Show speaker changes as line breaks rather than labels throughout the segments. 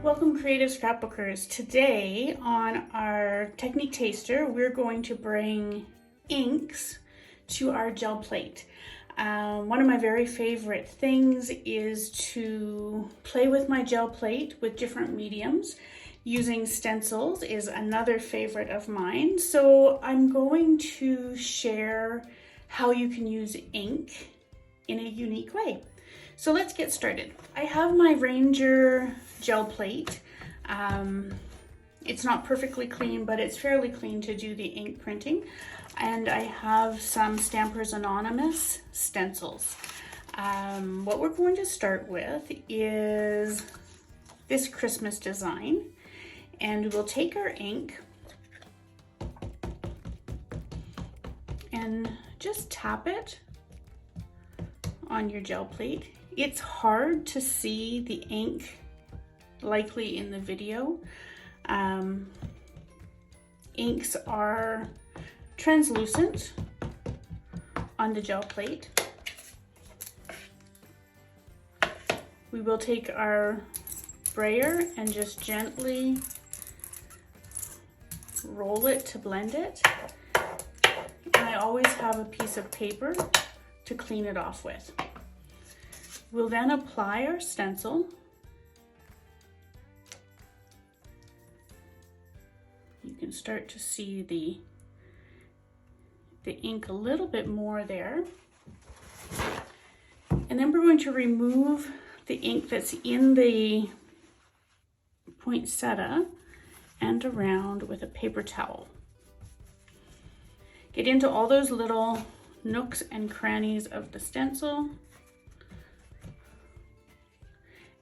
Welcome creative scrapbookers. Today on our technique taster, we're going to bring inks to our gel plate. One of my very favorite things is to play with my gel plate with different mediums. Using stencils is another favorite of mine. So I'm going to share how you can use ink in a unique way. So let's get started. I have my Ranger gel plate. It's not perfectly clean, but it's fairly clean to do the ink printing. And I have some Stampers Anonymous stencils. What we're going to start with is this Christmas design. And we'll take our ink and just tap it on your gel plate. It's hard to see the ink likely in the video. Inks are translucent on the gel plate. We will take our brayer and just gently roll it to blend it. And I always have a piece of paper to clean it off with. We'll then apply our stencil. You can start to see the ink a little bit more there. And then we're going to remove the ink that's in the poinsettia and around with a paper towel. Get into all those little nooks and crannies of the stencil.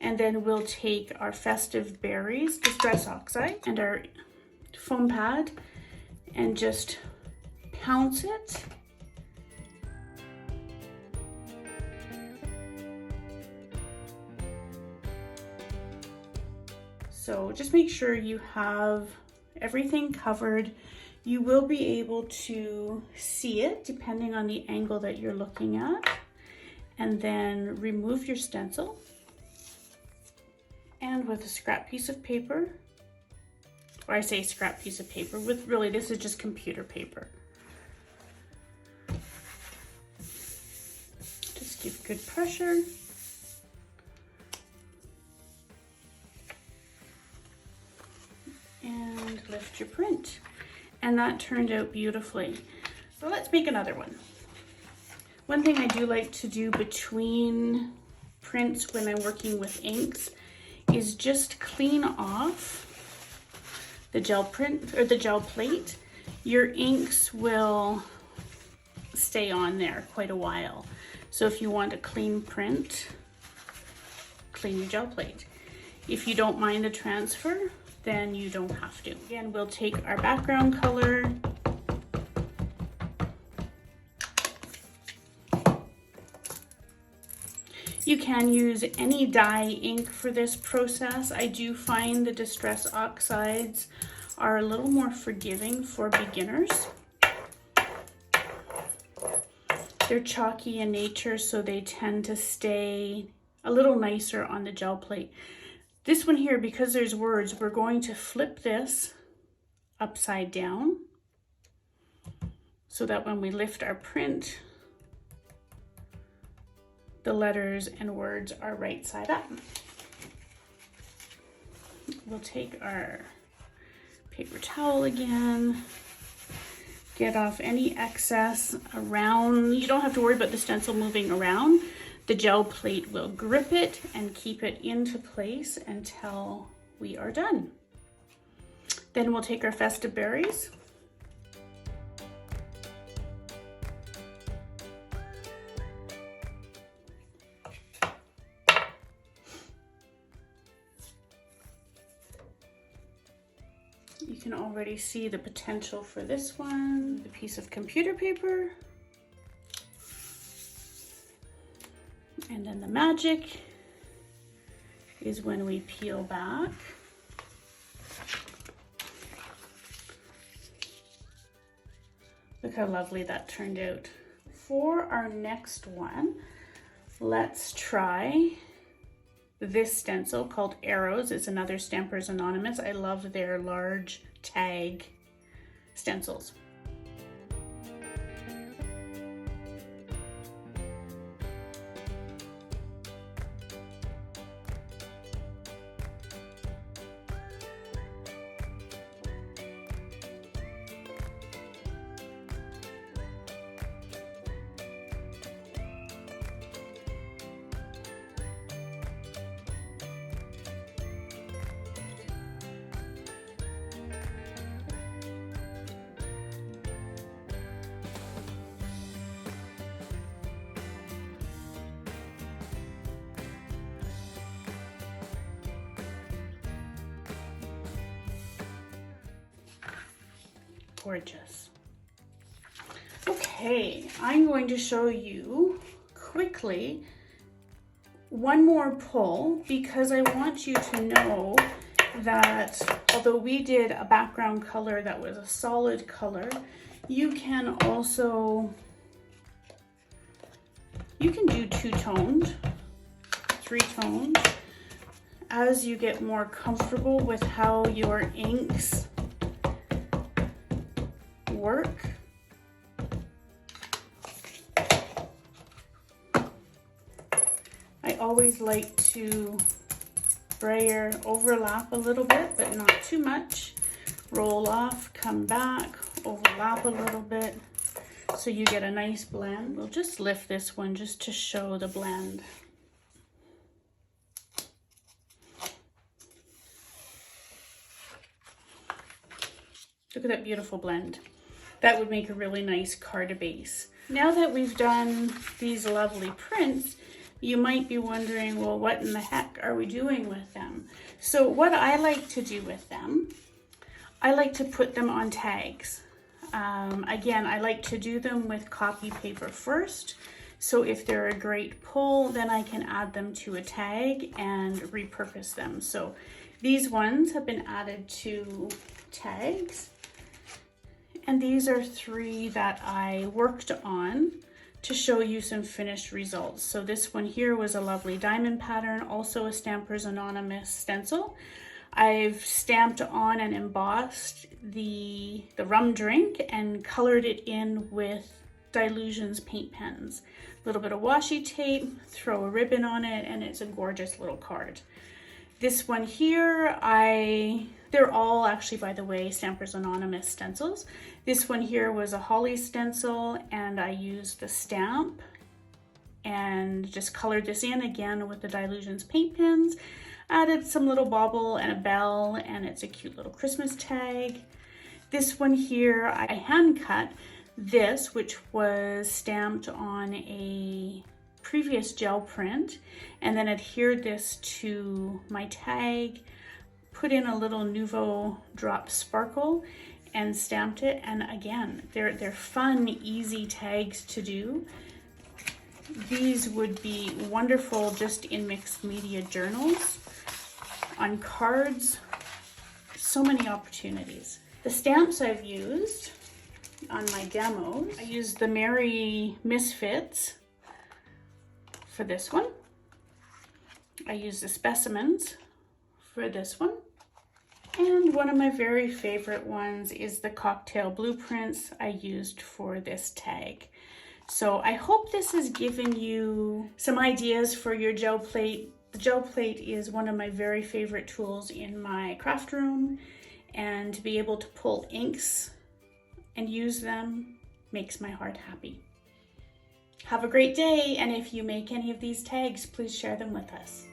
And then we'll take our Festive Berries Distress Oxide and our foam pad and just pounce it. So just make sure you have everything covered. You will be able to see it depending on the angle that you're looking at. And then remove your stencil. And with a scrap piece of paper, or I say scrap piece of paper, with really this is just computer paper. Just give good pressure. And lift your print. And that turned out beautifully. So let's make another one. One thing I do like to do between prints when I'm working with inks is just clean off the gel print or the gel plate. Your inks will stay on there quite a while. So if you want a clean print, clean your gel plate. If you don't mind the transfer, then you don't have to. Again, we'll take our background color. You can use any dye ink for this process. I do find the Distress Oxides are a little more forgiving for beginners. They're chalky in nature, so they tend to stay a little nicer on the gel plate. This one here, because there's words, we're going to flip this upside down so that when we lift our print, the letters and words are right side up. We'll take our paper towel again, get off any excess around. You don't have to worry about the stencil moving around. The gel plate will grip it and keep it into place until we are done. Then we'll take our Festive Berries. You can already see the potential for this one. The piece of computer paper. And then the magic is when we peel back. Look how lovely that turned out. For our next one, let's try this stencil called Arrows. It's another Stampers Anonymous. I love their large tag stencils. Gorgeous. Okay, I'm going to show you quickly one more pull because I want you to know that although we did a background color that was a solid color, you can do two-toned, three-toned as you get more comfortable with how your inks work. I always like to brayer overlap a little bit, but not too much. Roll off, come back, overlap a little bit, so you get a nice blend. We'll just lift this one just to show the blend. Look at that beautiful blend. That would make a really nice card base. Now that we've done these lovely prints, you might be wondering, well, what in the heck are we doing with them? So what I like to do with them, I like to put them on tags. Again, I like to do them with copy paper first. So if they're a great pull, then I can add them to a tag and repurpose them. So these ones have been added to tags. And these are 3 that I worked on to show you some finished results. So this one here was a lovely diamond pattern, also a Stampers Anonymous stencil. I've stamped on and embossed the rum drink and colored it in with Dylusions paint pens. A little bit of washi tape, throw a ribbon on it, and it's a gorgeous little card. This one here, they're all actually, by the way, Stampers Anonymous stencils. This one here was a holly stencil, and I used the stamp and just colored this in again with the Dylusions paint pens. Added some little bauble and a bell, and it's a cute little Christmas tag. This one here, I hand cut this, which was stamped on a previous gel print, and then adhered this to my tag, put in a little Nouveau drop sparkle and stamped it. And again, they're fun, easy tags to do. These would be wonderful just in mixed media journals, on cards, so many opportunities. The stamps I've used on my demos, I used the Merry Misfits for this one. I used the Specimens for this one. And one of my very favorite ones is the Cocktail Blueprints I used for this tag. So I hope this has given you some ideas for your gel plate. The gel plate is one of my very favorite tools in my craft room, and to be able to pull inks and use them makes my heart happy. Have a great day, and if you make any of these tags, please share them with us.